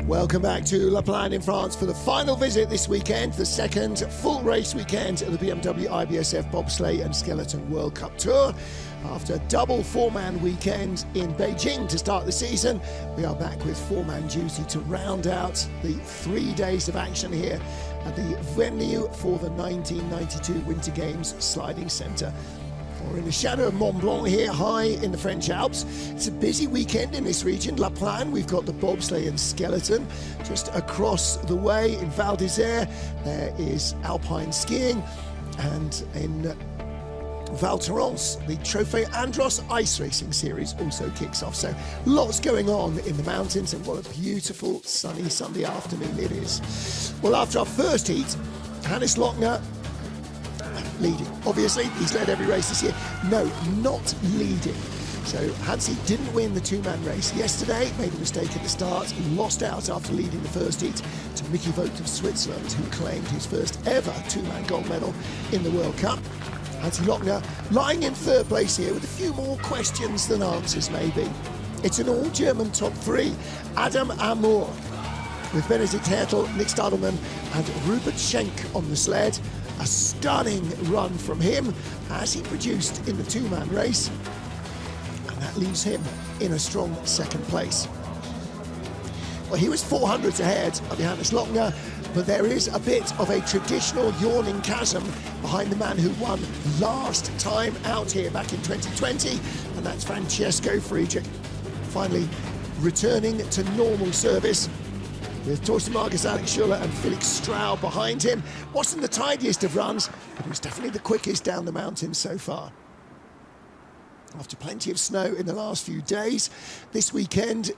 Welcome back to Laplagne in France for the final visit this weekend, the second full race weekend of the BMW IBSF Bobsleigh and Skeleton World Cup Tour. After a double four-man weekend in Beijing to start the season, we are back with four-man duty to round out the 3 days of action here at the venue for the 1992 Winter Games Sliding Centre. We're in the shadow of Mont Blanc here, high in the French Alps. It's a busy weekend in this region. Laplagne, we've got the bobsleigh and skeleton. Just across the way in Val d'Isère, there is alpine skiing. And in Val Thorens, the Trophée Andros ice racing series also kicks off. So lots going on in the mountains, and what a beautiful sunny Sunday afternoon it is. Well, after our first heat, Hannes Lochner leading. Obviously, he's led every race this year. No, not leading. So Hansi didn't win the two-man race yesterday, made a mistake at the start, lost out after leading the first heat to Mickey Vogt of Switzerland, who claimed his first ever two-man gold medal in the World Cup. Hansi Lochner lying in third place here with a few more questions than answers, maybe. It's an all-German top three. Adam Amour, with Benedikt Hertel, Nick Stadelmann and Rupert Schenk on the sled. A stunning run from him as he produced in the two-man race, and that leaves him in a strong second place. Well, he was 400s ahead of Johannes Lochner, but there is a bit of a traditional yawning chasm behind the man who won last time out here back in 2020, and that's Francesco Friedrich, finally returning to normal service, with Torsten Marcus, Alex Schuller and Felix Straub behind him. Wasn't the tidiest of runs, but it was definitely the quickest down the mountain so far. After plenty of snow in the last few days, this weekend,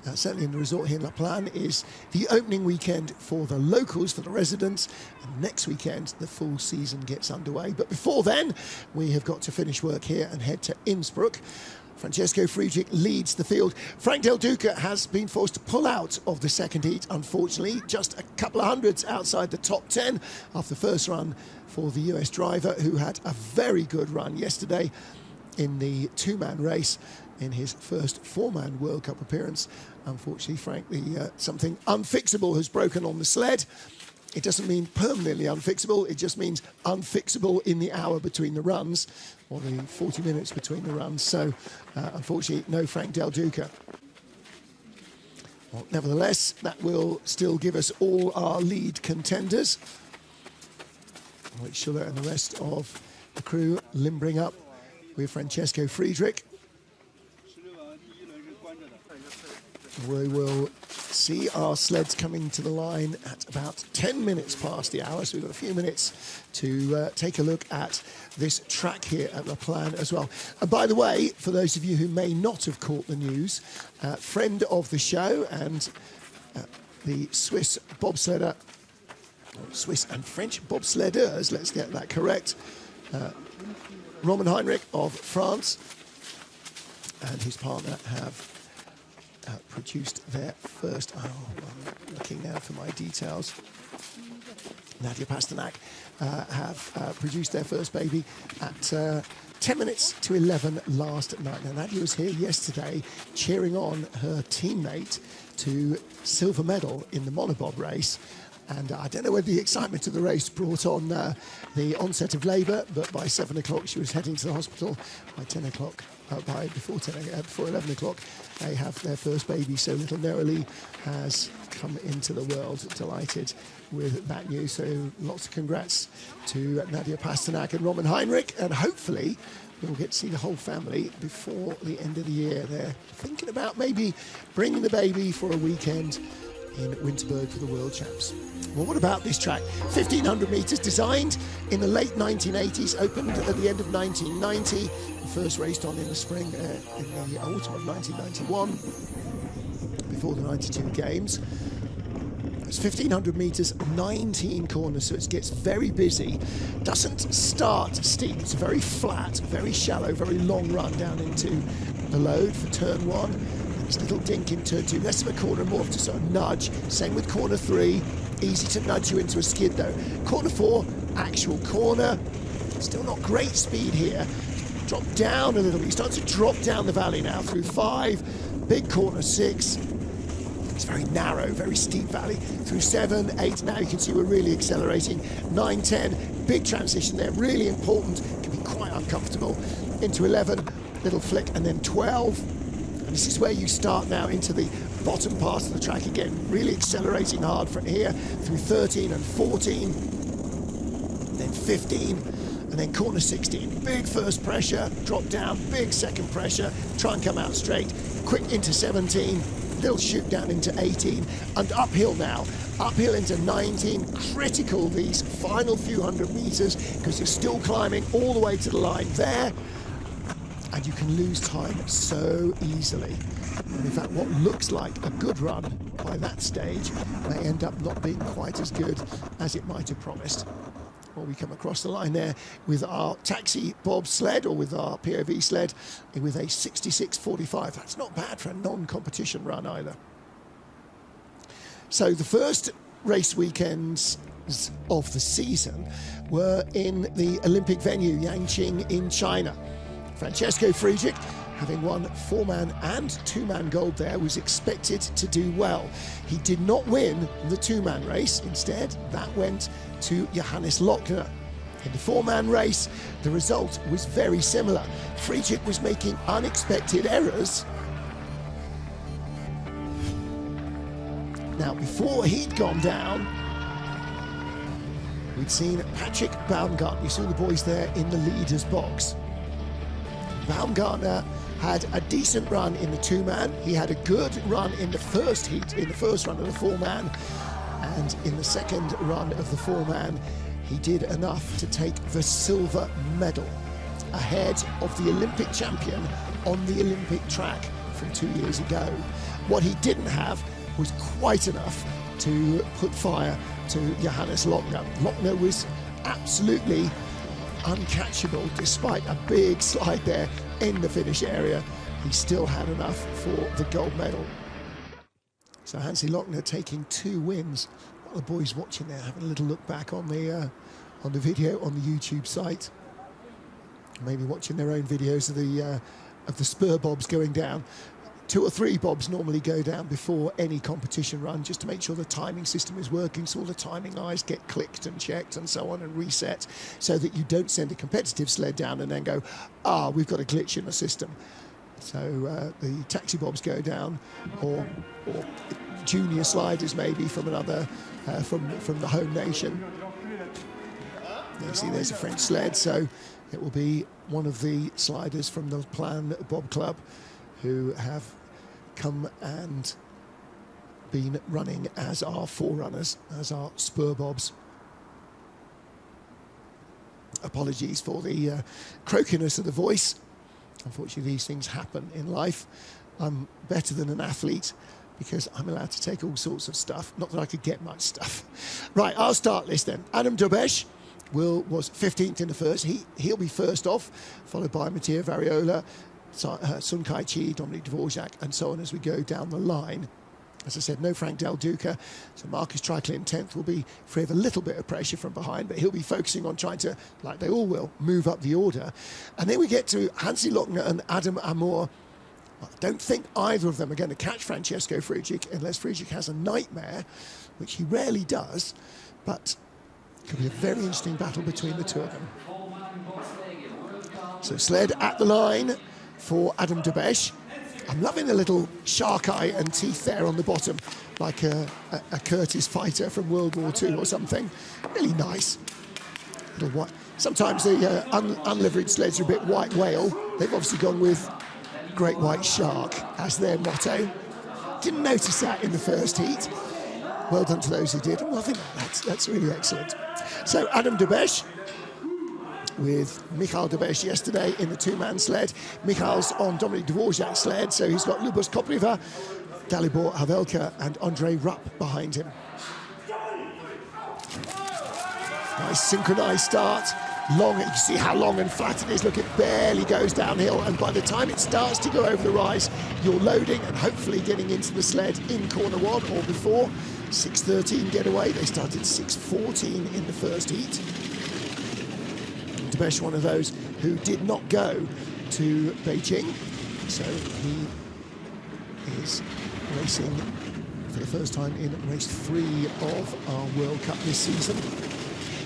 certainly in the resort here in Laplagne, is the opening weekend for the locals, for the residents, and next weekend the full season gets underway. But before then, we have got to finish work here and head to Innsbruck. Francesco Friedrich leads the field. Frank Del Duca has been forced to pull out of the second heat, unfortunately, just a couple of hundreds outside the top 10 after the first run for the US driver, who had a very good run yesterday in the two-man race in his first four-man World Cup appearance. Unfortunately, frankly, something unfixable has broken on the sled. It doesn't mean permanently unfixable, it just means unfixable in the hour between the runs, or the 40 minutes between the runs. So, unfortunately, no Frank Del Duca. Well, nevertheless, that will still give us all our lead contenders, which Schuller and the rest of the crew limbering up with Francesco Friedrich. We will see our sleds coming to the line at about 10 minutes past the hour, so we've got a few minutes to take a look at this track here at Laplagne as well. And by the way, for those of you who may not have caught the news, friend of the show and the Swiss bobsledder, Swiss and French bobsledders, let's get that correct, Roman Heinrich of France and his partner have produced their first, I'm looking now for my details, Nadia Pasternak have produced their first baby at 10 minutes to 11 last night. Now, Nadia was here yesterday cheering on her teammate to silver medal in the Monobob race. And I don't know whether the excitement of the race brought on the onset of labour, but by 7 o'clock she was heading to the hospital. By 10 o'clock, before 11 o'clock, they have their first baby. So little Neroli has come into the world. Delighted with that news. So lots of congrats to Nadia Pasternak and Roman Heinrich, and hopefully we'll get to see the whole family before the end of the year. They're thinking about maybe bringing the baby for a weekend in Winterberg for the World Champs. Well, what about this track? 1,500 metres, designed in the late 1980s, opened at the end of 1990, first raced on in the spring, in the autumn of 1991, before the 92 games. It's 1,500 metres, 19 corners, so it gets very busy. Doesn't start steep, it's very flat, very shallow, very long run down into the load for turn one. This little dink in turn two, less of a corner, more of to sort of nudge. Same with corner three, easy to nudge you into a skid though. Corner four, actual corner. Still not great speed here. Drop down a little bit. You start to drop down the valley now through five. Big corner six. It's very narrow, very steep valley. Through 7, 8, now you can see we're really accelerating. 9, 10, big transition there, really important, can be quite uncomfortable. Into 11, little flick, and then 12. And this is where you start now into the bottom part of the track again, really accelerating hard from here through 13 and 14, then 15, and then corner 16. Big first pressure, drop down, big second pressure, try and come out straight, quick into 17, little shoot down into 18, and uphill now, uphill into 19, critical these final few hundred meters, because you're still climbing all the way to the line there, and you can lose time so easily. And in fact, what looks like a good run by that stage may end up not being quite as good as it might have promised. Well, we come across the line there with our taxi Bob sled, or with our POV sled, with a 66.45. That's not bad for a non-competition run either. So the first race weekends of the season were in the Olympic venue, Yangqing in China. Francesco Friedrich, having won 4-man and 2-man gold there, was expected to do well. He did not win the 2-man race. Instead, that went to Johannes Lochner. In the 4-man race, the result was very similar. Friedrich was making unexpected errors. Now, before he'd gone down, we'd seen Patrick Baumgartner. You saw the boys there in the leader's box. Baumgartner had a decent run in the 2-man. He had a good run in the first heat, in the first run of the 4-man, and in the second run of the 4-man, he did enough to take the silver medal, ahead of the Olympic champion on the Olympic track from 2 years ago. What he didn't have was quite enough to put fire to Johannes Lochner. Lochner was absolutely uncatchable despite a big slide there in the finish area. He still had enough for the gold medal. So Hansi Lochner taking 2 wins. What are the boys watching there, having a little look back on the video on the YouTube site, maybe watching their own videos of the spur bobs going down. 2 or 3 bobs normally go down before any competition run, just to make sure the timing system is working, so all the timing eyes get clicked and checked and so on and reset, so that you don't send a competitive sled down and then go, we've got a glitch in the system. So the taxi bobs go down, or junior sliders maybe from another, from the home nation. You see there's a French sled, so it will be one of the sliders from the Laplagne Bob Club who have come and been running as our forerunners, as our spur bobs. Apologies for the croakiness of the voice. Unfortunately, these things happen in life. I'm better than an athlete because I'm allowed to take all sorts of stuff. Not that I could get much stuff. Right, our start list then. Adam Dobesh was 15th in the first. He'll be first off, followed by Mattia Variola, Sun Kai-chi, Dominic Dvorak, and so on as we go down the line. As I said, no Frank Del Duca, so Marcus Treichler in 10th will be free of a little bit of pressure from behind, but he'll be focusing on trying to, like they all will, move up the order. And then we get to Hansi Lochner and Adam Amour. I don't think either of them are going to catch Francesco Friedrich unless Friedrich has a nightmare, which he rarely does, but it could be a very interesting battle between the 2 of them. So sled at the line for Adam Dobesh. I'm loving the little shark eye and teeth there on the bottom, like a Curtis fighter from World War II or something. Really nice. Little white. Sometimes the unlivered sleds are a bit white whale. They've obviously gone with great white shark as their motto. Didn't notice that in the first heat. Well done to those who did. I'm loving that. That's really excellent. So Adam Dobesh with Michal Dobesh yesterday in the 2-man sled. Michal's on Dominic Dvorak's sled, so he's got Lubos Kopriva, Dalibor Havelka and Andrei Rupp behind him. Nice synchronized start. Long, you can see how long and flat it is. Look, it barely goes downhill, and by the time it starts to go over the rise, you're loading and hopefully getting into the sled in corner 1 or before. 6:13 getaway. They started 6:14 in the first heat. Dobesh, one of those who did not go to Beijing, so he is racing for the first time in race 3 of our World Cup this season.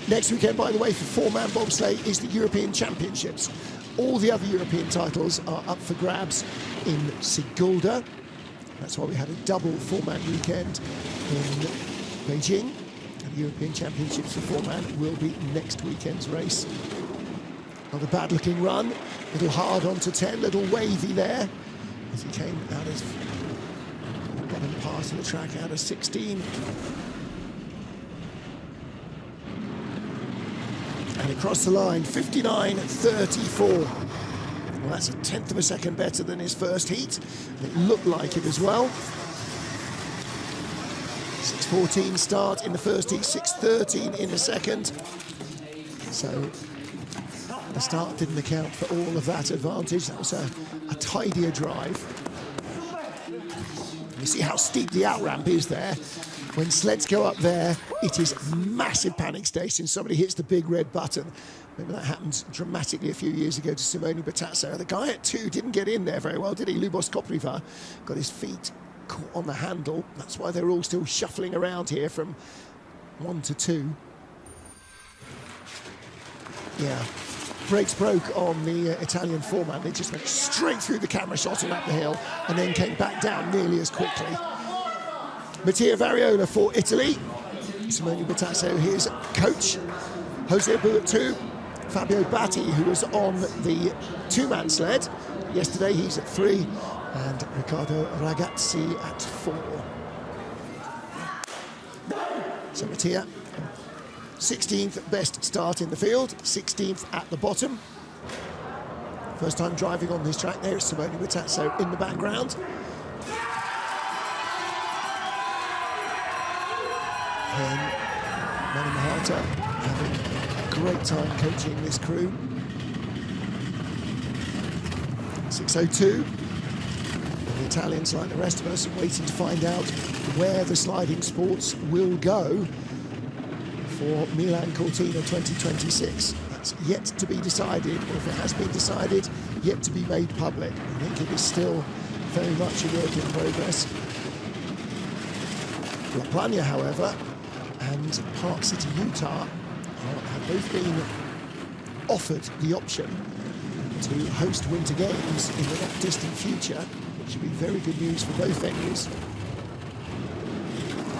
Next weekend, by the way, for 4-man bobsleigh is the European Championships. All the other European titles are up for grabs in Sigulda. That's why we had a double 4-man weekend in Beijing. And the European Championships for 4-man will be next weekend's race. Another bad-looking run, a little hard onto 10, little wavy there as he came out of the bottom part of the track out of 16. And across the line, 59.34. Well, that's a tenth of a second better than his first heat. It looked like it as well. 6.14 start in the first heat, 6.13 in the second. So the start didn't account for all of that advantage. That was a tidier drive. You see how steep the out-ramp is there. When sleds go up there, it is massive panic station. Somebody hits the big red button. Remember that happened dramatically a few years ago to Simone Battasso. The guy at 2 didn't get in there very well, did he? Lubos Kopriva got his feet caught on the handle. That's why they're all still shuffling around here from 1 to 2. Yeah. Brakes broke on the Italian 4-man. They just went straight through the camera shot and up the hill and then came back down nearly as quickly. Mattia Variola for Italy. Simone Battasso, his coach. Jose Abu at 2. Fabio Batti, who was on the 2-man sled. Yesterday he's at 3. And Riccardo Ragazzi at 4. So Mattia, 16th best start in the field, 16th at the bottom. First time driving on this track there is Simone Battasso in the background. And Manu Mahata having a great time coaching this crew. 6.02. The Italians, like the rest of us, are waiting to find out where the sliding sports will go for Milan Cortina 2026. That's yet to be decided, or if it has been decided, yet to be made public. I think it is still very much a work in progress. Laplagne, however, and Park City, Utah, have both been offered the option to host winter games in the not distant future, which would be very good news for both venues.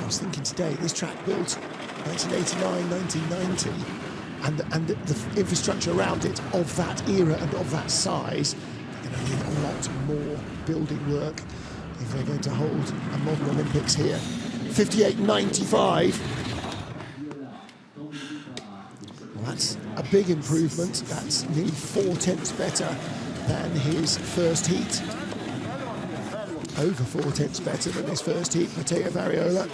I was thinking today, this track built 1989, 1990, and the infrastructure around it of that era and of that size, they're going to need a lot more building work if they're going to hold a modern Olympics here. 58.95. Well, that's a big improvement. That's nearly 4 tenths better than his first heat. Over 4 tenths better than his first heat, Matteo Variola.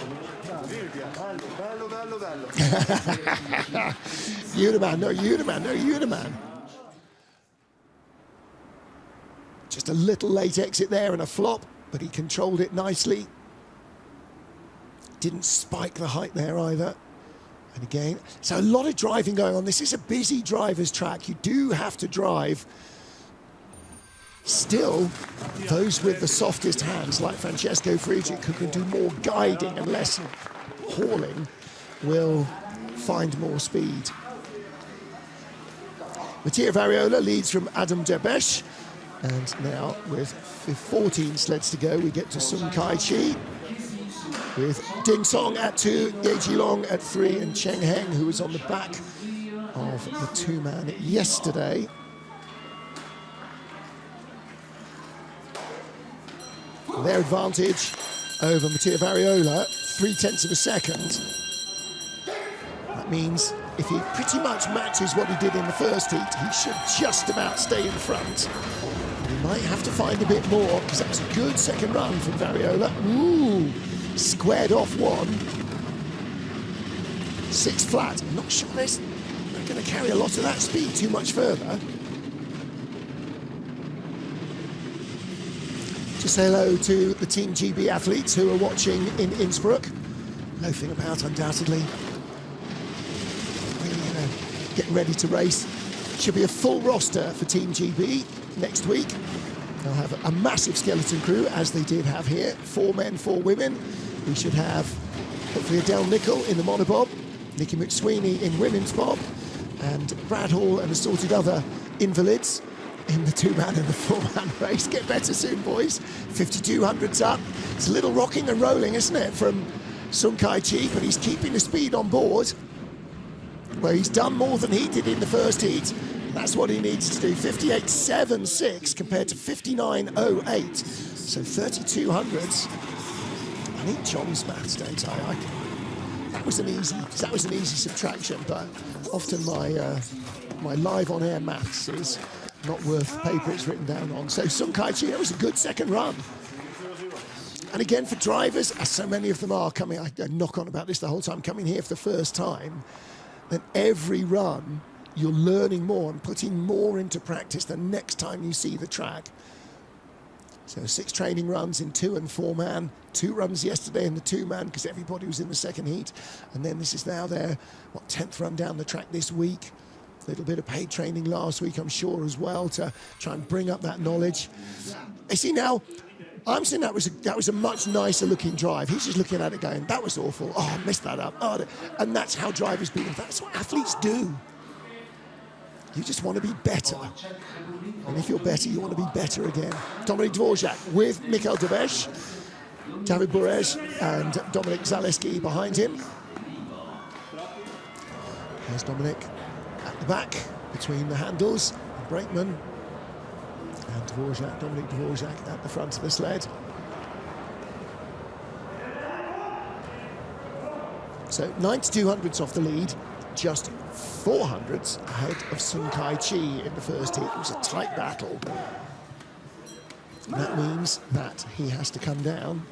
Uniman, no Uniman, no Uniman. Just a little late exit there and a flop, but he controlled it nicely. Didn't spike the height there either. And again, so a lot of driving going on. This is a busy driver's track. You do have to drive. Still, those with the softest hands, like Francesco Friedrich, who can do more guiding and less hauling, will find more speed. Mattia Variola leads from Adam Debesh. And now, with 14 sleds to go, we get to Sung Kai Chi, with Ding Song at 2, Ye Jilong at 3, and Cheng Heng, who was on the back of the 2-man yesterday. Their advantage over Mattia Variola, 3 tenths of a second. That means if he pretty much matches what he did in the first heat, he should just about stay in front. He might have to find a bit more, because that was a good second run from Variola. Ooh, squared off 1. 6 flat. I'm not sure they're going to carry a lot of that speed too much further. Just say hello to the Team GB athletes who are watching in Innsbruck. Loafing about, undoubtedly. Really, getting ready to race. Should be a full roster for Team GB next week. They'll have a massive skeleton crew, as they did have here. 4 men, 4 women. We should have hopefully Adele Nicol in the Monobob, Nikki McSweeney in women's bob, and Brad Hall and assorted other invalids in the 2-man and the 4-man race. Get better soon, boys. 5200's up. It's a little rocking and rolling, isn't it, from Sun Kai Chi, but he's keeping the speed on board, where he's done more than he did in the first heat. That's what he needs to do. 58.76 compared to 59.08. So 3200s. I need John's maths, don't I? That was an easy subtraction, but often my live on air maths is not worth the paper it's written down on. So Sun Kai Chi, that was a good second run. And again, for drivers, as so many of them are coming, I knock on about this the whole time, coming here for the first time, then every run you're learning more and putting more into practice the next time you see the track. So 6 training runs in 2 and 4-man, 2 runs yesterday in the 2-man because everybody was in the second heat. And then this is now their, 10th run down the track this week. A little bit of paid training last week, I'm sure, as well, to try and bring up that knowledge. You see now, I'm saying that was a much nicer looking drive. He's just looking at it going, that was awful. Oh, I messed that up. Oh, and that's how drivers beat them. That's what athletes do. You just want to be better. And if you're better, you want to be better again. Dominik Dvorak with Mikhail Debesh, David Burez and Dominik Zaleski behind him. There's Dominik at the back between the handles, and brakeman, and Dominik Dvorak at the front of the sled. So 9200ths off the lead, just 400ths ahead of Sun Kai Chi in the first heat. It was a tight battle. And that means that he has to come down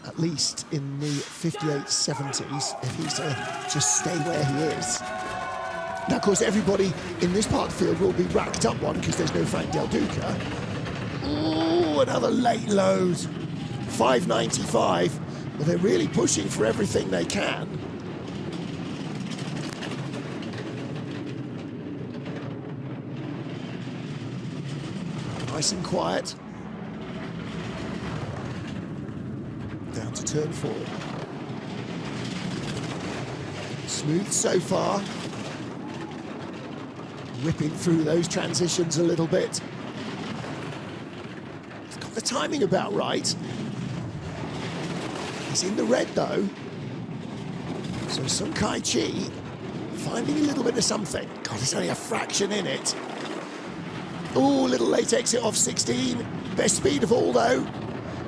at least in the 58.70s if he's to just stay where he is. Now, of course, everybody in this part of the field will be racked up one because there's no Frank Del Duca. Ooh, another late load. 595. But they're really pushing for everything they can. Nice and quiet. Down to turn 4. Smooth so far. Whipping through those transitions a little bit. He's got the timing about right. He's in the red though. So Sun Kai Chi finding a little bit of something. God, there's only a fraction in it. Oh, little late exit off 16. Best speed of all though.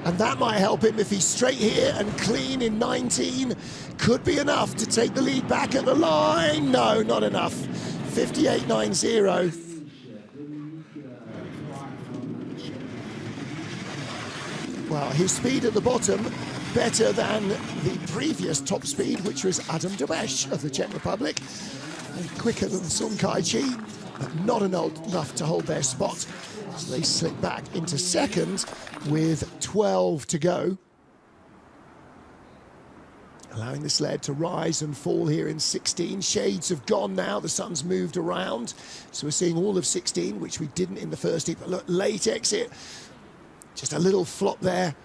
And that might help him if he's straight here and clean in 19. Could be enough to take the lead back at the line. No, not enough. 58.90. Well, his speed at the bottom better than the previous top speed, which was Adam Debesh of the Czech Republic. And quicker than Sun Kai Chi, but not enough to hold their spot. So they slip back into second with 12 to go. Allowing the sled to rise and fall here in 16. Shades have gone now, the sun's moved around. So we're seeing all of 16, which we didn't in the first heat. But look, late exit, just a little flop there.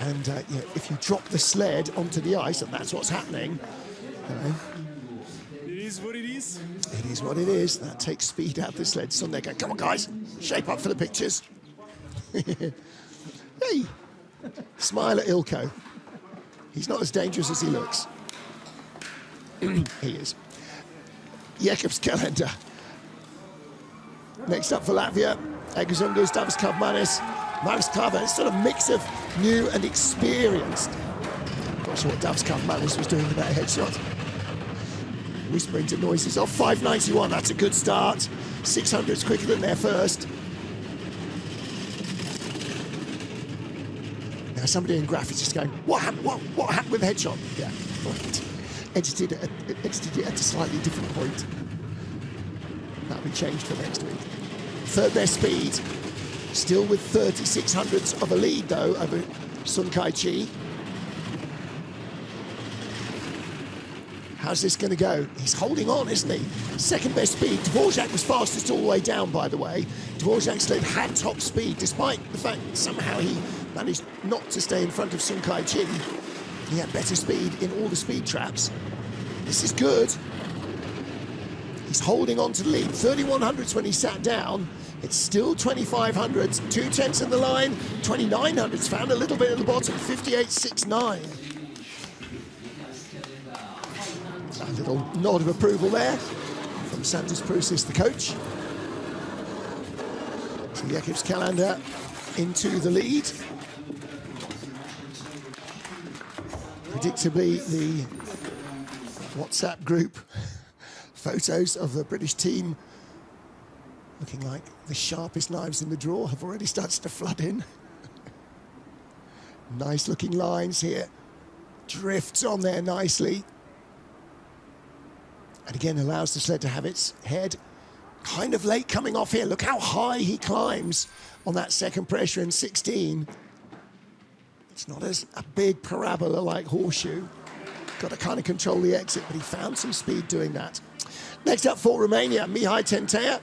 And yeah, if you drop the sled onto the ice, and that's what's happening, you know, it is what it is. It is what it is. That takes speed out of the sled. So they go, come on, guys, shape up for the pictures. Hey, smile at Ilko. He's not as dangerous as he looks. He is. Jekabs Kalender. Next up for Latvia, Egazungus, Davis Kavmanis, Maris Klava. It's sort of a mix of new and experienced. Not sure what Davis Kavmanis was doing with that headshot. Whispering to noises off. 591, that's a good start. 600's quicker than their first. Now somebody in graphics is going, what happened with the headshot? Yeah, right. Edited it at a slightly different point. That'll be changed for next week. Third their speed, still with 3600ths of a lead though over Sun Kai Chi. How's this going to go? He's holding on, isn't he? Second best speed. Dvorak was fastest all the way down, by the way. Dvorak's sled had top speed, despite the fact that somehow he managed not to stay in front of Sun Kai-Chi. He had better speed in all the speed traps. This is good. He's holding on to the lead. 3100s when he sat down. It's still 2500s. 2/10 in the line. 2900s found a little bit at the bottom. 58.69. A little nod of approval there from Sanders Prusis, the coach. So Jakobs Kalander into the lead. Predictably, the WhatsApp group photos of the British team looking like the sharpest knives in the drawer have already started to flood in. Nice looking lines here. Drifts on there nicely. And again, allows the sled to have its head kind of late coming off here. Look how high he climbs on that second pressure in 16. It's not as a big parabola like Horseshoe. Got to kind of control the exit, but he found some speed doing that. Next up for Romania, Mihai Tentea.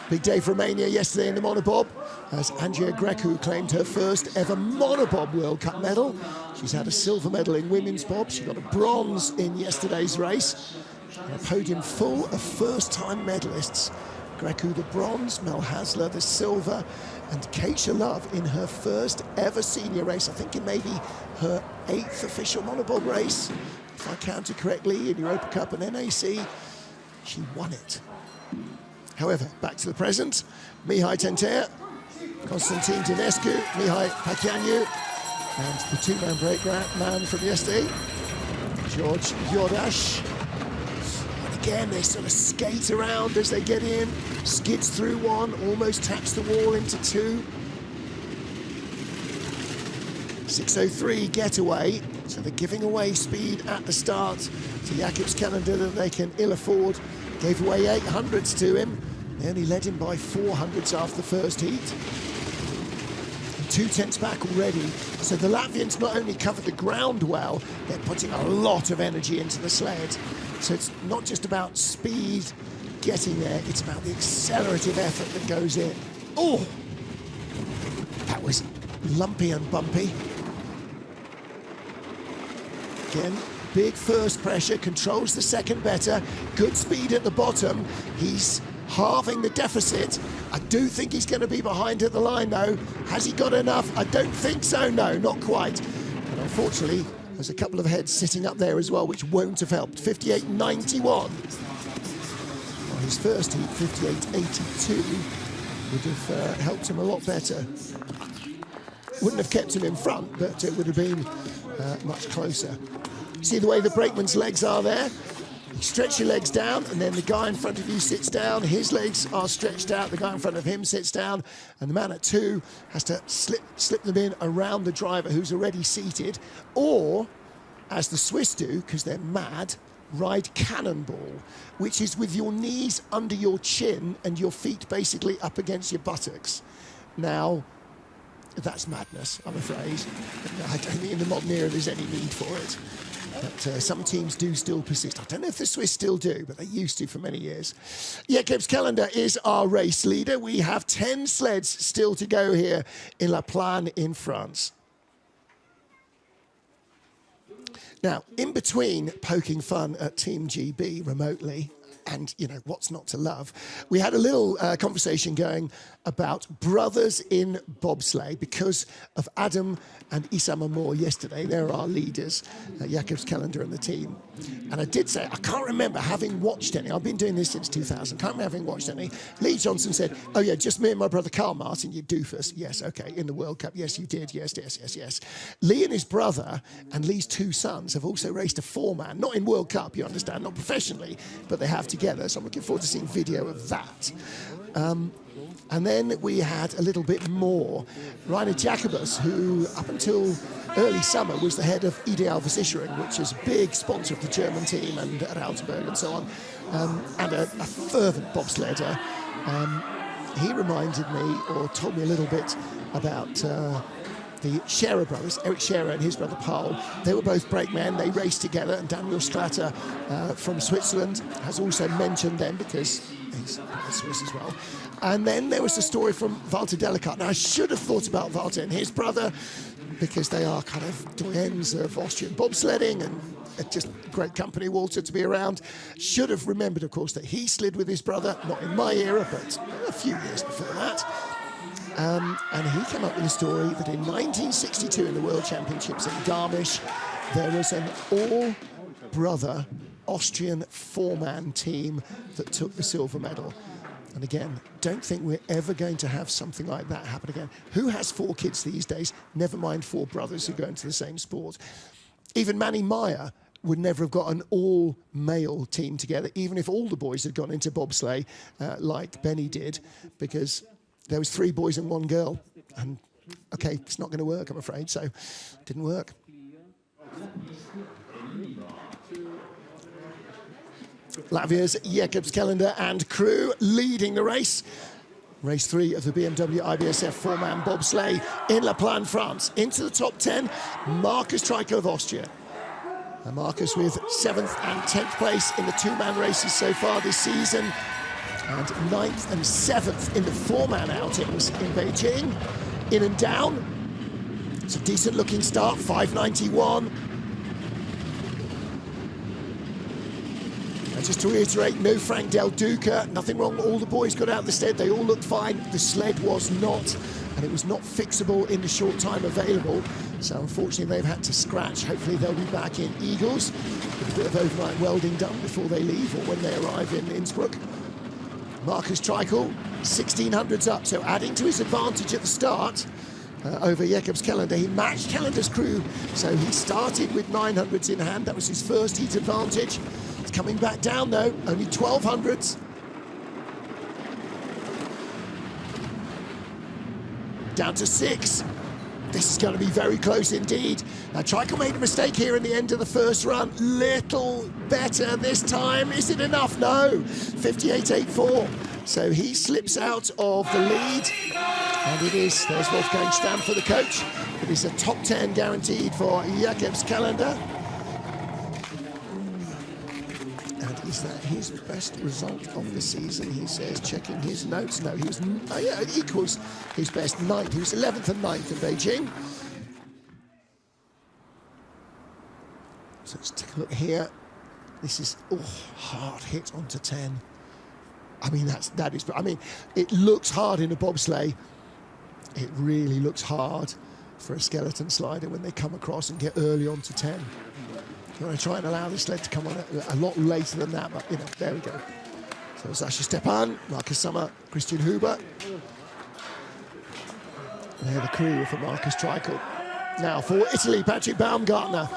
Big day for Romania yesterday in the Monobob, as Andrea Grecu claimed her first ever Monobob World Cup medal. She's had a silver medal in women's bob. She got a bronze in yesterday's race. And a podium full of first-time medalists. Grecu the bronze, Mel Hasler the silver, and Keisha Love in her first ever senior race. I think it may be her 8th official Monobob race, if I counted correctly, in Europa Cup and NAC. She won it. However, back to the present. Mihai Tentea, Constantin Dinescu, Mihai Pakianu, and the two-man break man from yesterday, George Yordash. Again, they sort of skate around as they get in, skids through one, almost taps the wall into two. 6:03 getaway, so they're giving away speed at the start to Jakobs Kalander that they can ill afford. Gave away 800s to him. They only led him by 400s after the first heat. And 2/10 back already. So the Latvians not only covered the ground well, they're putting a lot of energy into the sled. So it's not just about speed getting there, it's about the accelerative effort that goes in. Oh! That was lumpy and bumpy. Again, big first pressure, controls the second better, good speed at the bottom. He's halving the deficit. I do think he's going to be behind at the line though. Has he got enough? I don't think so, no, not quite. But unfortunately, there's a couple of heads sitting up there as well, which won't have helped. 58.91. Well, his first heat, 58.82, would have helped him a lot better. Wouldn't have kept him in front, but it would have been much closer. See the way the brakeman's legs are there? You stretch your legs down, and then the guy in front of you sits down. His legs are stretched out. The guy in front of him sits down, and the man at two has to slip them in around the driver who's already seated, or, as the Swiss do, because they're mad, ride cannonball, which is with your knees under your chin and your feet basically up against your buttocks. Now, that's madness, I'm afraid. I don't think in the modern era there's any need for it. But some teams do still persist. I don't know if the Swiss still do, but they used to for many years. Jakobs Kalander is our race leader. We have 10 sleds still to go here in Laplagne in France. Now, in between poking fun at Team GB remotely, and, you know, what's not to love, we had a little conversation going about brothers in bobsleigh because of Adam and Issam Amour yesterday. They're our leaders, Jakobs Kalander and the team. And I did say, I can't remember having watched any. I've been doing this since 2000. Can't remember having watched any. Lee Johnson said, oh, yeah, just me and my brother Carl Martin, you doofus. Yes, OK, in the World Cup. Yes, you did. Yes, yes, yes, yes. Lee and his brother and Lee's two sons have also raced a four-man, not in World Cup, you understand, not professionally, but they have together. So I'm looking forward to seeing video of that. And then we had a little bit more. Rainer Jacobus, who up until early summer was the head of Ideal Versicherung, which is a big sponsor of the German team and at Altenburg and so on, and a fervent bobsledder. He reminded me, or told me a little bit about the Scherer brothers, Eric Scherer and his brother Paul, they were both brakemen. They raced together, and Daniel Stratter from Switzerland has also mentioned them because he's Swiss as well. And then there was the story from Walter Delicart. Now, I should have thought about Walter and his brother because they are kind of doyens of Austrian bobsledding and just great company, Walter, to be around. Should have remembered, of course, that he slid with his brother, not in my era, but a few years before that. And he came up with a story that in 1962 in the World Championships in Garmisch, there was an all-brother Austrian four-man team that took the silver medal. And again, don't think we're ever going to have something like that happen again. Who has four kids these days? Never mind four brothers who go into the same sport. Even Manny Meyer would never have got an all-male team together, even if all the boys had gone into bobsleigh like Benny did, because there was 3 boys and 1 girl. And, okay, it's not going to work, I'm afraid, so it didn't work. Latvia's Jēkabs and crew leading the race. Race 3 of the BMW IBSF four-man bobsleigh in Laplagne, France. Into the top 10, Markus Treichel of Austria. And Markus with 7th and 10th place in the two-man races so far this season, and 9th and 7th in the four-man outings in Beijing. In and down. It's a decent-looking start, 591. Just to reiterate, no Frank Del Duca, nothing wrong. All the boys got out the sled, they all looked fine. The sled was not, and it was not fixable in the short time available. So unfortunately, they've had to scratch. Hopefully they'll be back in Eagles with a bit of overnight welding done before they leave or when they arrive in Innsbruck. Markus Treichel, 1600s up, so adding to his advantage at the start over Jēkabs. He matched Callender's crew, so he started with 900s in hand. That was his first heat advantage. Coming back down though, only 1200s. Down to 6. This is going to be very close indeed. Now Treichel made a mistake here in the end of the first run. Little better this time. Is it enough? No. 58.84. So he slips out of the lead. And it is, there's Wolfgang Stamm for the coach. It is a top 10 guaranteed for Jēkabs. Is that his best result of the season, he says, checking his notes. No, he was, yeah, it equals his best 9th. He was 11th and 9th in Beijing. So let's take a look here. This is, hard hit onto 10. I mean, it looks hard in a bobsleigh. It really looks hard for a skeleton slider when they come across and get early onto 10. You want to try and allow the sled to come on a lot later than that, but, you know, there we go. So Sascha Stepan, Markus Sommer, Christian Huber. And they're the crew for Markus Treichel. Now for Italy, Patrick Baumgartner,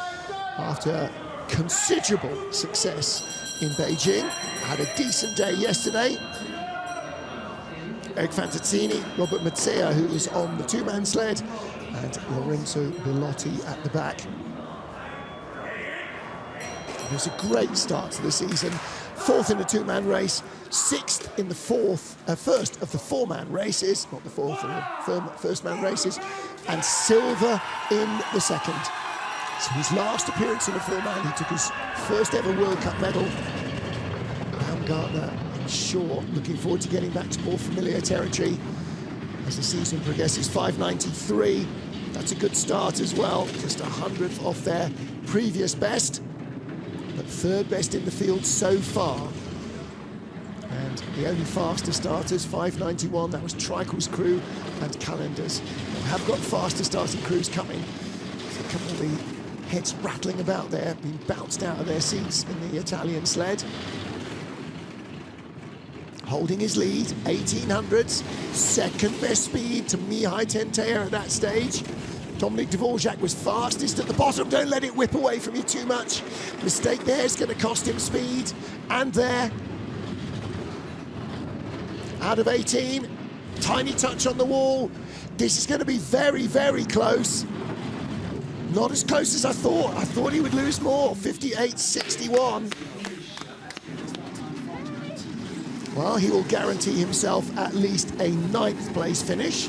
after considerable success in Beijing, had a decent day yesterday. Eric Fantazzini, Robert Mazzea, who was on the two-man sled, and Lorenzo Bellotti at the back. It was a great start to the season. 4th in the two-man race, 6th in the first of the four-man races, not the fourth of the first-man races, and silver in the second. So his last appearance in a four-man, he took his first ever World Cup medal. Baumgartner, I'm sure, looking forward to getting back to more familiar territory as the season progresses. 593, that's a good start as well, just 100th off their previous best. But 3rd best in the field so far. And the only faster starters, 591, that was Treichel's crew and Callender's. We have got faster starting crews coming. So a couple of the heads rattling about there, being bounced out of their seats in the Italian sled. Holding his lead, 1800s, 2nd best speed to Mihai Tentea at that stage. Dominic Dvorak was fastest at the bottom. Don't let it whip away from you too much. Mistake there is going to cost him speed. And there, out of 18, tiny touch on the wall. This is going to be very, very close. Not as close as I thought. I thought he would lose more. 58.61. Well, he will guarantee himself at least a 9th place finish.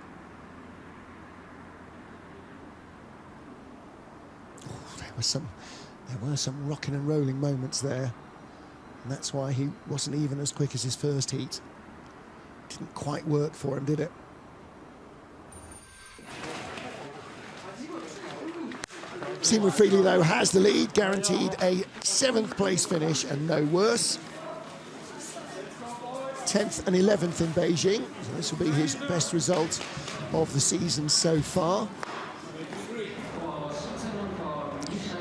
were some rocking and rolling moments there, and that's why he wasn't even as quick as his first heat. Didn't quite work for him, did it? Seaman Friedli, though, has the lead, guaranteed a 7th place finish and no worse. 10th and 11th in Beijing, so this will be his best result of the season so far.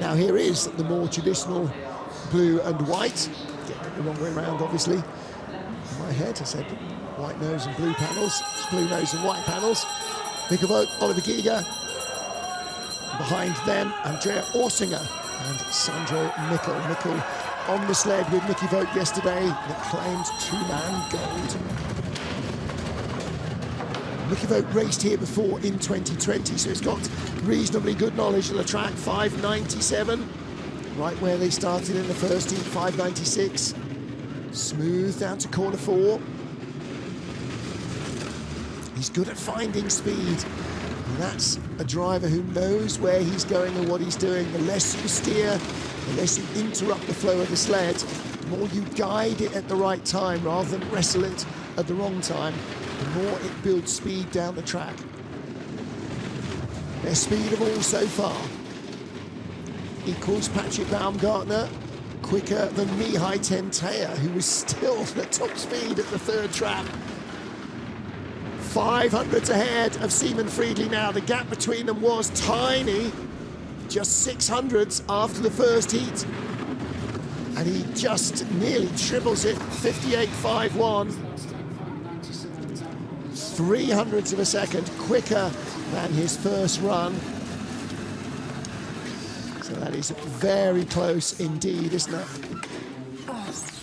Now here is the more traditional blue and white. Get it the wrong way around, obviously. In my head, I said white nose and blue panels. It's blue nose and white panels. Mikkel Vogt, Oliver Giger. Behind them, Andrea Orsinger and Sandro Mikkel. Mikkel on the sled with Mickey Vogt yesterday that claimed 2-man gold. Mickey Vogt raced here before in 2020, so he's got reasonably good knowledge of the track. 5.97, right where they started in the first heat, 5.96. Smooth down to corner 4. He's good at finding speed. And that's a driver who knows where he's going and what he's doing. The less you steer, the less you interrupt the flow of the sled, the more you guide it at the right time rather than wrestle it at the wrong time, the more it builds speed down the track. Best speed of all so far. Equals Patrick Baumgartner, quicker than Mihai Tentea, who was still at top speed at the 3rd trap. 500s ahead of Seaman Friedli now. The gap between them was tiny, just 600s after the first heat. And he just nearly triples it, 58.51. 300ths of a second quicker than his first run. So that is very close indeed, isn't it?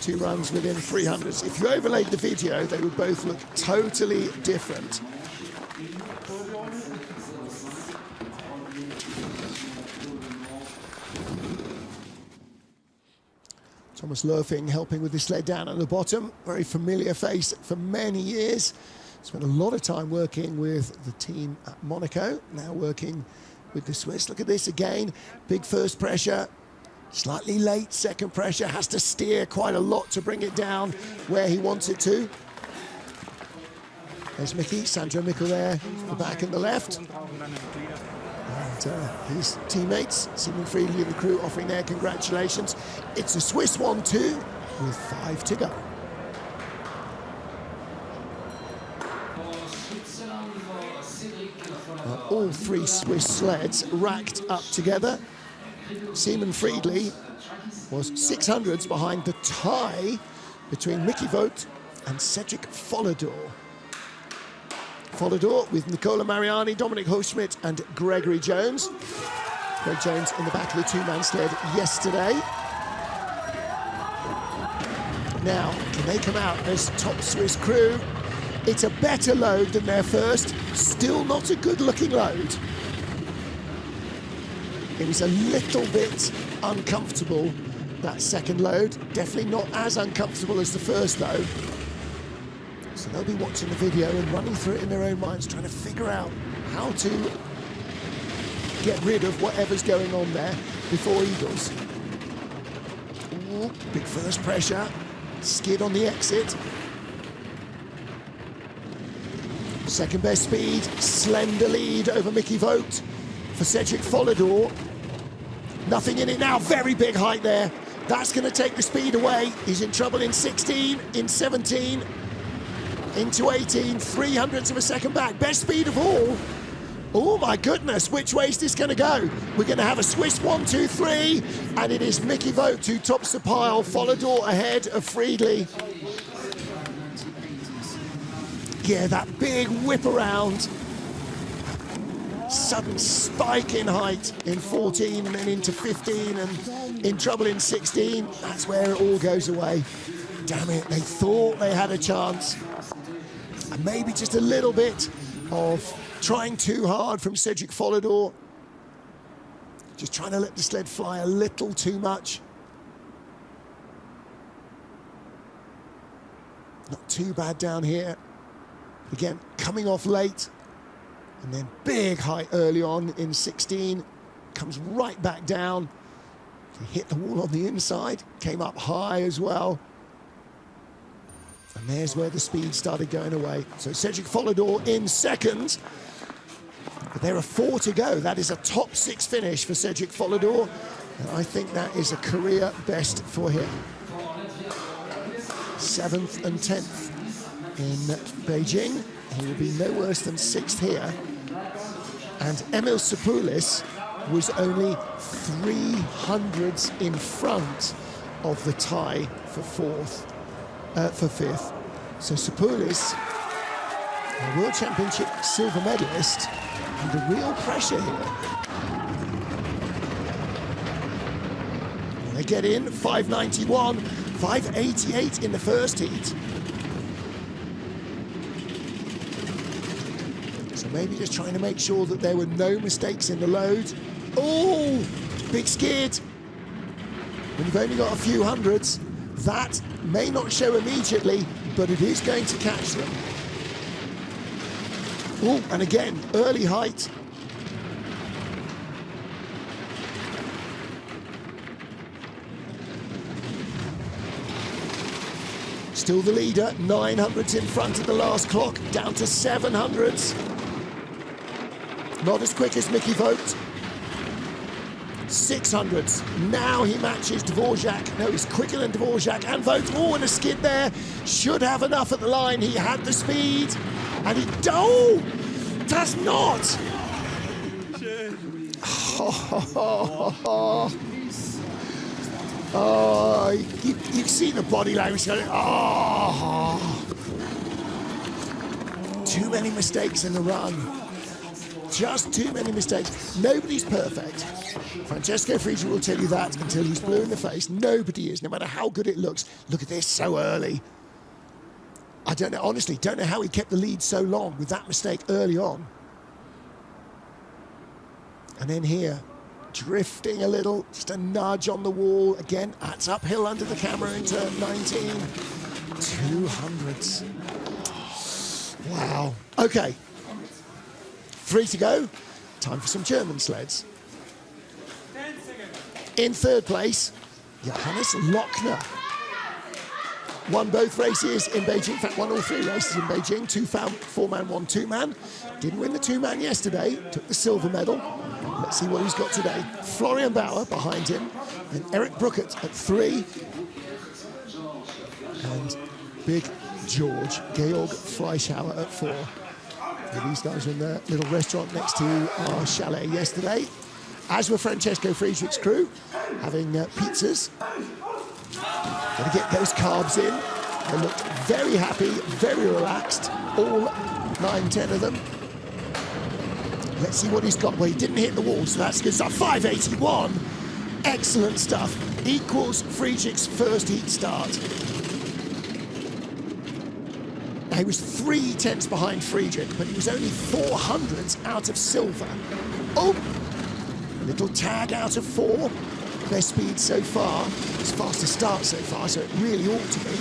2 runs within 300s. If you overlaid the video, they would both look totally different. Thomas Lerfing helping with the sled down at the bottom. Very familiar face for many years. Spent a lot of time working with the team at Monaco, now working with the Swiss. Look at this again, big first pressure. Slightly late second pressure, has to steer quite a lot to bring it down where he wants it to. There's Mickey, Sandro Mikkel there, the back and the left. And his teammates, Seaman Friedli and the crew, offering their congratulations. It's a Swiss 1-2 with 5 to go. All 3 Swiss sleds racked up together. Seaman Friedli was 600s behind the tie between Mickey Vogt and Cedric Follador. Follador with Nicola Mariani, Dominic Hochschmidt and Gregory Jones. Greg Jones in the back of the 2-man sled yesterday. Now, can they come out as top Swiss crew? It's a better load than their first, still not a good looking load. It was a little bit uncomfortable, that second load. Definitely not as uncomfortable as the first, though. So they'll be watching the video and running through it in their own minds, trying to figure out how to get rid of whatever's going on there before Eagles. Ooh, big first pressure. Skid on the exit. Second best speed, slender lead over Mickey Vogt for Cedric Follador. Nothing in it now, very big height there. That's going to take the speed away. He's in trouble in 16, in 17, into 18, 300ths of a second back. Best speed of all. Oh my goodness, which way is this going to go? We're going to have a Swiss 1-2-3, and it is Mickey Vogt who tops the pile. Follador ahead of Friedli. Yeah, that big whip around. Sudden spike in height in 14 and then into 15 and in trouble in 16. That's where it all goes away. Damn it, they thought they had a chance. And maybe just a little bit of trying too hard from Cedric Follador. Just trying to let the sled fly a little too much. Not too bad down here. Again, coming off late. And then big height early on in 16. Comes right back down. He hit the wall on the inside, came up high as well. And there's where the speed started going away. So Cedric Follador in second. But there are 4 to go. That is a top 6 finish for Cedric Follador. And I think that is a career best for him. 7th and 10th in Beijing. He will be no worse than 6th here. And Emil Sapoulis was only 300s in front of the tie for 5th. So Sapoulis, a World Championship silver medalist, under real pressure here. They get in, 591, 588 in the first heat. So maybe just trying to make sure that there were no mistakes in the load. Oh, big skid. When you've only got a few hundreds, that may not show immediately, but it is going to catch them. Oh, and again, early height. Still the leader, 900s in front of the last clock, down to 700s. Not as quick as Mickey Vogt. 600s. Now he matches Dvorak. No, he's quicker than Dvorak and Vogt. Oh, and a skid there. Should have enough at the line. He had the speed. And he does not. Oh, you see the body language going, oh. Too many mistakes in the run. Just too many mistakes. Nobody's perfect. Francesco Frigi will tell you that until he's blue in the face. Nobody is, no matter how good it looks. Look at this, so early. I don't know, honestly, don't know how he kept the lead so long with that mistake early on. And then here, drifting a little, just a nudge on the wall. Again, that's uphill under the camera into 19. 200s. Wow. Okay. 3 to go. Time for some German sleds. In third place, Johannes Lochner. Won both races in Beijing. In fact, won all 3 races in Beijing. 4-man, 1 2-man. Didn't win the 2-man yesterday. Took the silver medal. Let's see what he's got today. Florian Bauer behind him. And Eric Bruckert at 3. And Big George, Georg Fleischhauer at 4. And these guys were in the little restaurant next to our chalet yesterday. As were Francesco Friedrich's crew, having pizzas. Going to get those carbs in. They looked very happy, very relaxed, all 9-10 of them. Let's see what he's got. Well, he didn't hit the wall, so that's good stuff. 581, excellent stuff. Equals Friedrich's first heat start. Now, he was 3/10 behind Friedrich, but he was only 400s out of silver. Oh, little tag out of 4. Best speed so far. It's fastest start so far, so it really ought to be.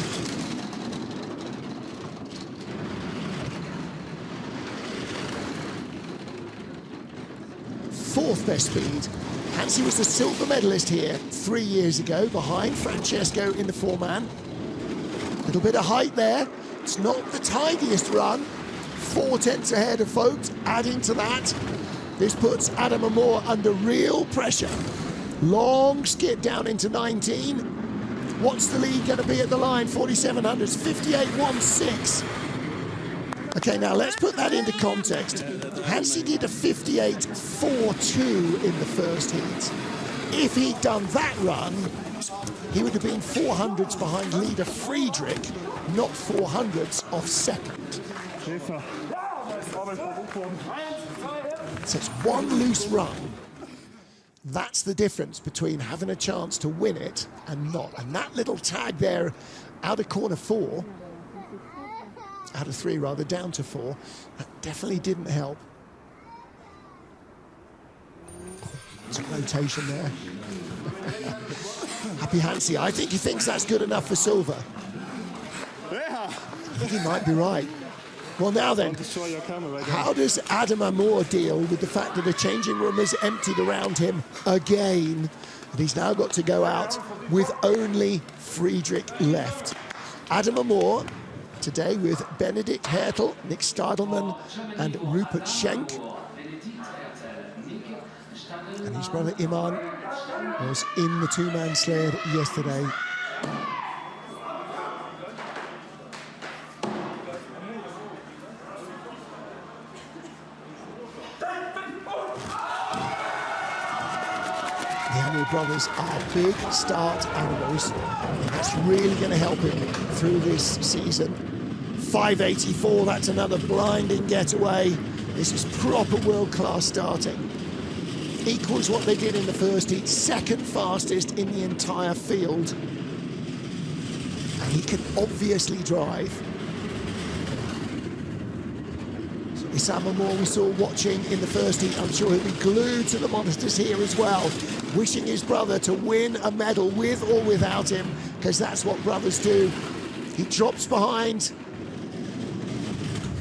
Fourth best speed. Hansi was the silver medalist here 3 years ago, behind Francesco in the 4-man. Little bit of height there. It's not the tidiest run. 4/10 ahead of Vogt. Adding to that, this puts Adam Amor under real pressure. Long skid down into 19. What's the lead going to be at the line? 4,700s, 58.16. Okay, now let's put that into context. Hansi did a 58.42 in the first heat. If he'd done that run, he would have been 400s behind leader Friedrich, not 400s off second. So it's one loose run. That's the difference between having a chance to win it and not. And that little tag there out of corner 4, out of 3 rather, down to 4, that definitely didn't help. It's a rotation there. Happy Hansi. I think he thinks that's good enough for silver. I think he might be right. Well, now then, how does Adam Amor deal with the fact that the changing room is emptied around him again? And he's now got to go out with only Friedrich left. Adam Amor today with Benedikt Hertel, Nick Stadelman and Rupert Schenk. And his brother Iman was in the two-man sled yesterday. The Amor brothers are big start animals, and that's really going to help him through this season. 584, that's another blinding getaway. This is proper world-class starting. Equals what they did in the first heat, second fastest in the entire field. And he can obviously drive. So Issam Amor we saw watching in the first heat, I'm sure he'll be glued to the monitors here as well, wishing his brother to win a medal with or without him, because that's what brothers do. He drops behind.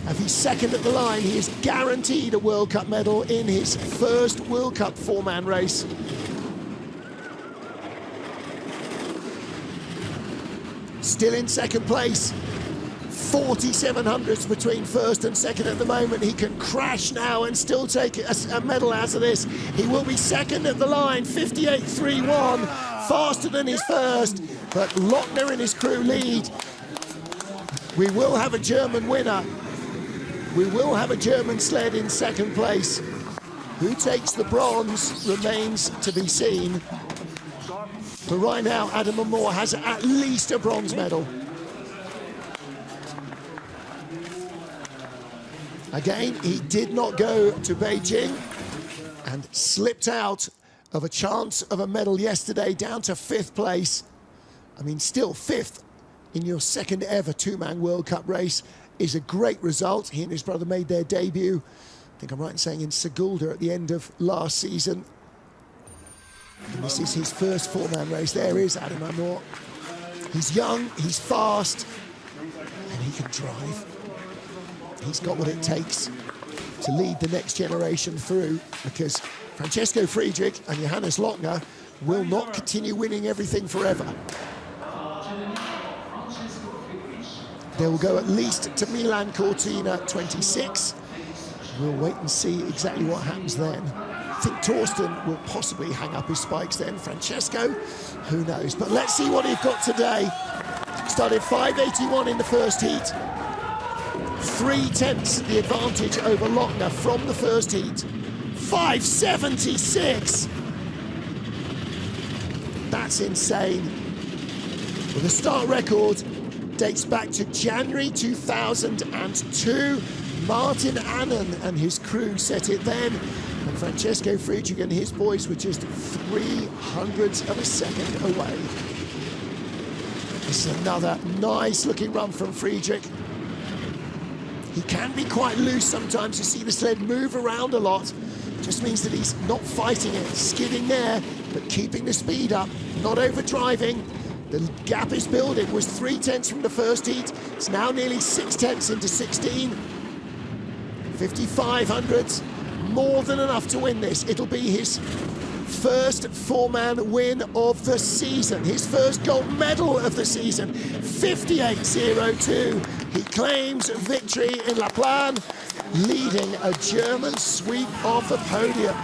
If he's second at the line, he is guaranteed a World Cup medal in his first World Cup four-man race. Still in second place. 47 hundredths between first and second at the moment. He can crash now and still take a medal out of this. He will be second at the line, 58.31, faster than his first, but Lochner and his crew lead. We will have a German winner. We will have a German sled in second place. Who takes the bronze remains to be seen. But right now, Adam Amor has at least a bronze medal. Again, he did not go to Beijing and slipped out of a chance of a medal yesterday, down to fifth place. I mean, still fifth in your second ever two-man World Cup race is a great result. He and his brother made their debut, I think I'm right in saying, in Sigulda at the end of last season. And this is his first four-man race. There is Adam Amor. He's young, he's fast, and he can drive. He's got what it takes to lead the next generation through, because Francesco Friedrich and Johannes Lochner will not continue winning everything forever. They will go at least to Milan Cortina 26. We'll wait and see exactly what happens then. I think Torsten will possibly hang up his spikes then. Francesco, who knows? But let's see what he's got today. Started 581 in the first heat. 3/10 the advantage over Lochner from the first heat. 576. That's insane. Well, the start record dates back to January 2002. Martin Annan and his crew set it then, and Francesco Friedrich and his boys were just 0.03 of a second away. This is another nice looking run from Friedrich. He can be quite loose sometimes. You see the sled move around a lot. Just means that he's not fighting it, skidding there, but keeping the speed up, not overdriving. The gap is building. Was 3/10 from the first heat. It's now nearly 6/10 into 16. 55 hundredths, more than enough to win this. It'll be his first four-man win of the season, his first gold medal of the season. 58.02. He claims victory in Laplagne, leading a German sweep of the podium.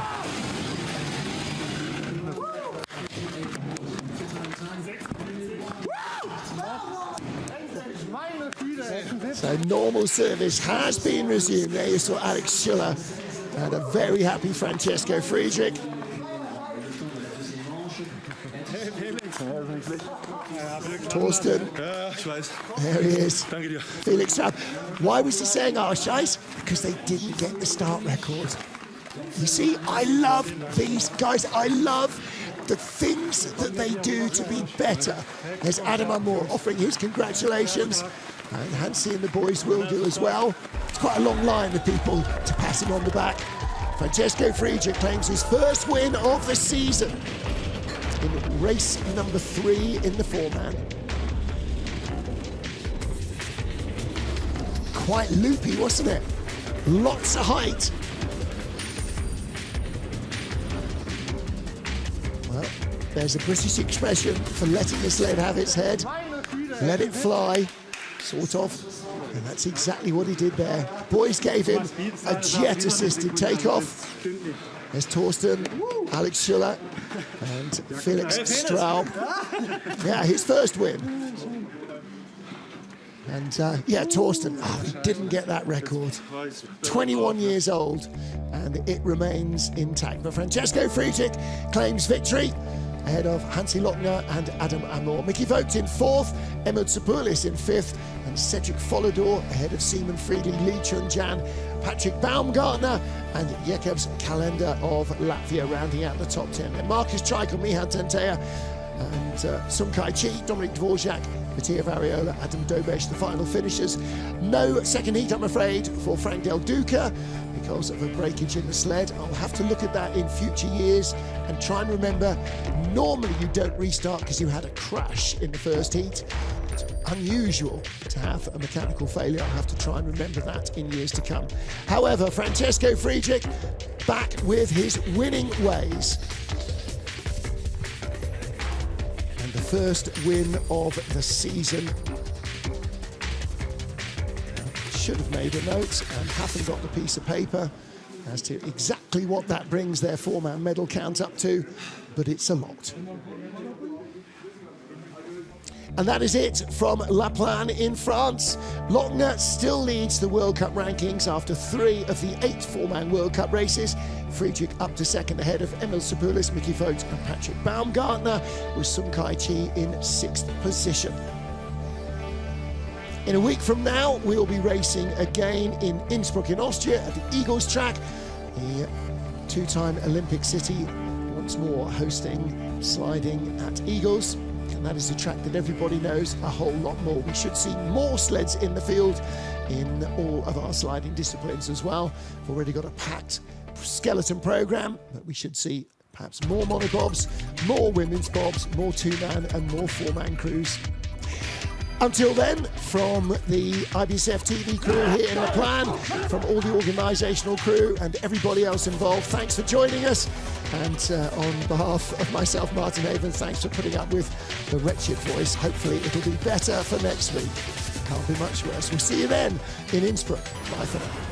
So normal service has been resumed. There you saw Alex Schiller and a very happy Francesco Friedrich. Torsten. There he is. Felix Trapp. Why was he saying our Scheiß? Because they didn't get the start record. You see, I love these guys. I love the things that they do to be better. There's Adam Amor offering his congratulations, and Hansi and the boys will do as well. It's quite a long line of people to pass him on the back. Francesco Friedrich claims his first win of the season in race number 3 in the four-man. Quite loopy, wasn't it? Lots of height. Well, There's a British expression for letting the sled have its head. Let it fly, sort of. And that's exactly what he did there. Boys gave him a jet-assisted takeoff. There's Torsten, Alex Schuller, and Felix Straub. Yeah, his first win. And yeah, Torsten, he didn't get that record. 21 years old, and it remains intact. But Francesco Friedrich claims victory ahead of Hansi Lochner and Adam Amor. Mickey Vogt in 4th, Emil Tsoupulis in 5th, and Cedric Follodor ahead of Seaman Friedli, Lee Chun-Jan, Patrick Baumgartner, and Jekabs Kalender of Latvia rounding out the top 10. Then Marcus Treichel, Mihan Tentea, and Sumkai Chi, Dominic Dvorak, Mattia Variola, Adam Dobesh, the final finishers. No second heat, I'm afraid, for Frank Del Duca because of a breakage in the sled. I'll have to look at that in future years and try and remember, normally you don't restart because you had a crash in the first heat. It's unusual to have a mechanical failure. I'll have to try and remember that in years to come. However, Francesco Friedrich back with his winning ways. And the first win of the season. Should have made a note and haven't got the piece of paper as to exactly what that brings their 4-man medal count up to, but it's a lot. And that is it from Laplagne in France. Lochner still leads the World Cup rankings after 3 of the 8 4-man World Cup races. Friedrich up to 2nd ahead of Emil Tsoupulis, Mickey Vogt and Patrick Baumgartner, with Sumkai Chi in 6th position. In a week from now, we'll be racing again in Innsbruck in Austria at the Eagles track. The 2-time Olympic city once more hosting sliding at Eagles. And that is a track that everybody knows a whole lot more. We should see more sleds in the field in all of our sliding disciplines as well. We've already got a packed skeleton programme, but we should see perhaps more monobobs, more women's bobs, more 2-man and more 4-man crews. Until then, from the IBSF TV crew here in Laplagne, from all the organisational crew and everybody else involved, thanks for joining us. And on behalf of myself, Martin Haven, thanks for putting up with the wretched voice. Hopefully it'll be better for next week. Can't be much worse. We'll see you then in Innsbruck. Bye for now.